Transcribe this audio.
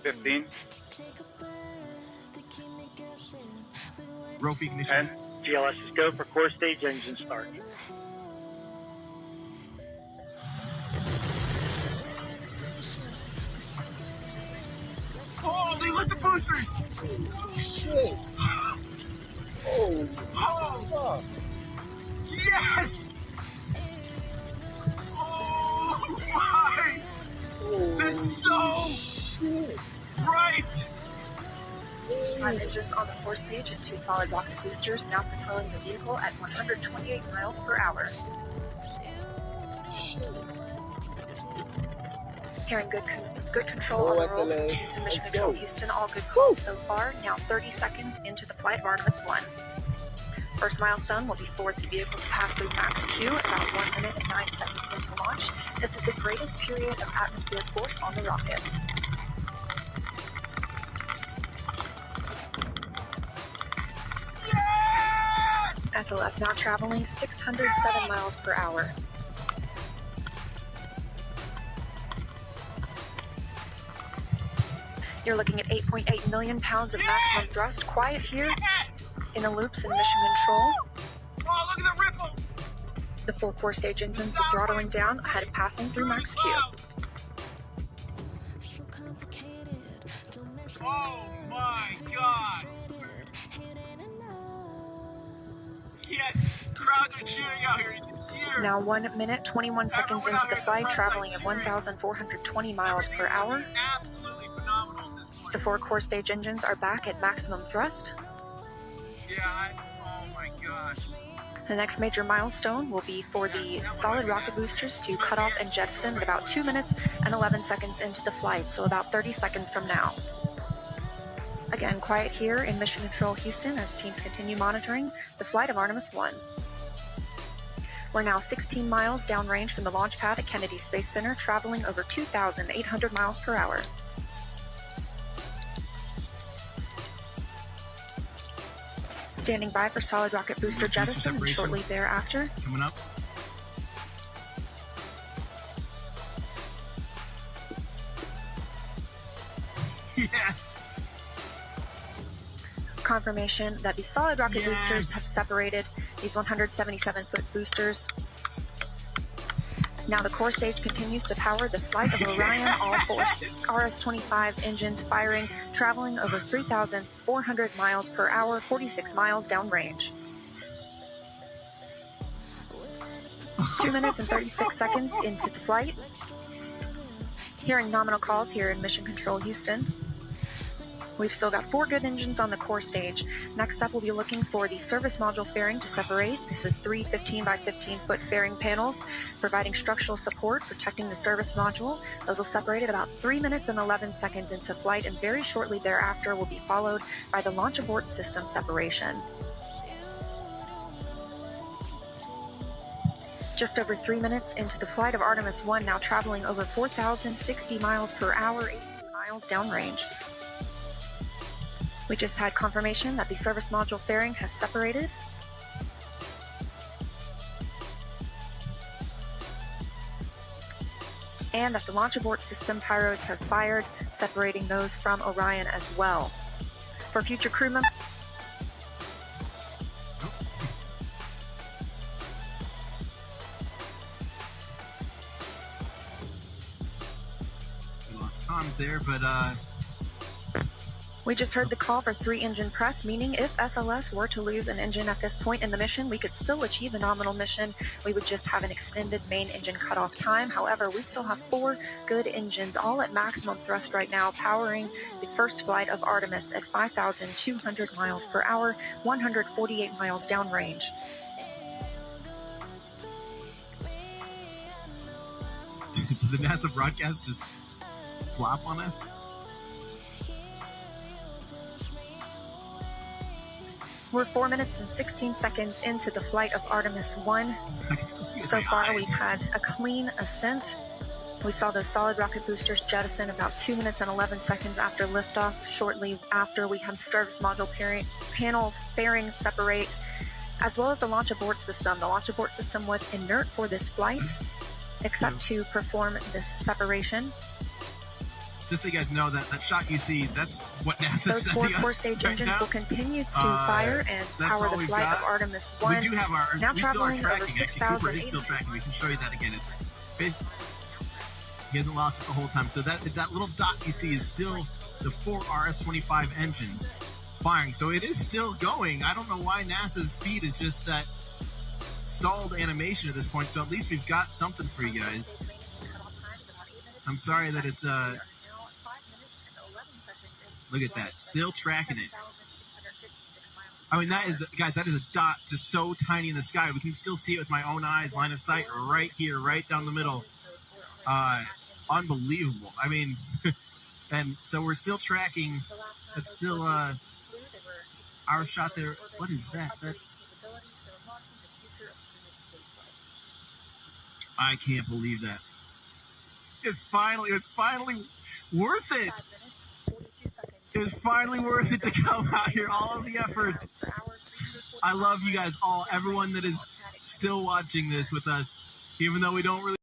15. Rope ignition. 10. GLS is go for core stage engine start. Oh, they lit the boosters! Shit. Oh, Oh! Yes! Oh my! That's so shit. bright! 5 engines on the core stage and 2 solid rocket boosters now propelling the vehicle at 128 miles per hour. Hearing good control on the roll SLS. continues in Mission Let's Control go. Houston. All good calls so far. Now 30 seconds into the flight of Artemis 1. First milestone will be for the vehicle to pass through max Q at about 1 minute and 9 seconds into launch. This is the greatest period of atmospheric force on the rocket. SLS now traveling 607 miles per hour. You're looking at 8.8 million pounds of maximum thrust. Quiet here in the loops in mission control. Oh, look at the ripples! The 4 core stage engines are throttling down ahead of passing through max Q. Oh my god! Yes! Crowds are cheering out here. You can hear. Now 1 minute, 21 seconds into the flight, traveling at 1,420 miles per hour. Absolutely phenomenal at this point. The 4 core stage engines are back at maximum thrust. Yeah, oh my gosh. The next major milestone will be for the solid rocket boosters to cut off and jettison at about 2 minutes and 11 seconds into the flight, so about 30 seconds from now. Again, quiet here in Mission Control Houston as teams continue monitoring the flight of Artemis 1. We're now 16 miles downrange from the launch pad at Kennedy Space Center, traveling over 2,800 miles per hour. Standing by for solid rocket booster jettison and shortly thereafter. Coming up. Yes! Confirmation that the solid rocket boosters have separated, these 177-foot boosters. Now the core stage continues to power the flight of Orion, all 4 RS-25 engines firing, traveling over 3,400 miles per hour, 46 miles downrange. 2 minutes and 36 seconds into the flight. Hearing nominal calls here in Mission Control Houston. We've still got 4 good engines on the core stage. Next up, we'll be looking for the service module fairing to separate. This is 3 15 by 15 foot fairing panels, providing structural support, protecting the service module. Those will separate at about 3 minutes and 11 seconds into flight, and very shortly thereafter will be followed by the launch abort system separation. Just over 3 minutes into the flight of Artemis 1, now traveling over 4,060 miles per hour, 18 miles downrange. We just had confirmation that the service module fairing has separated. And that the launch abort system pyros have fired, separating those from Orion as well. For future crew members, We lost comms there, but we just heard the call for 3 engine press, meaning if SLS were to lose an engine at this point in the mission, we could still achieve a nominal mission. We would just have an extended main engine cutoff time. However, we still have 4 good engines, all at maximum thrust right now, powering the first flight of Artemis at 5,200 miles per hour, 148 miles downrange. Does the NASA broadcast just flop on us? We're 4 minutes and 16 seconds into the flight of Artemis 1. I can still see it So in my far, eyes. we've had a clean ascent. We saw those solid rocket boosters jettison about 2 minutes and 11 seconds after liftoff. Shortly after, we had the service module panels fairings separate, as well as the launch abort system. The launch abort system was inert for this flight, except to perform this separation. just so you guys know, that shot you see, that's what NASA's Those four sending us core stage right engines now. will continue to fire and That's power all the we've flight got. of Artemis 1. We do have our, now we still are traveling over tracking. Actually, Cooper is still 6,000 tracking. We can show you that again. He hasn't lost it the whole time. So that little dot you see is still the 4 RS-25 engines firing. So it is still going. I don't know why NASA's feed is just that stalled animation at this point. So at least we've got something for you guys. I'm sorry that it's look at that, still tracking it. I mean, that is, guys, that is a dot just so tiny in the sky. We can still see it with my own eyes, line of sight, right here, right down the middle. Unbelievable. I mean, and so we're still tracking. That's still our shot there. What is that? I can't believe that. It was finally worth it. It was finally worth it to come out here. All of the effort. I love you guys all. Everyone that is still watching this with us, even though we don't really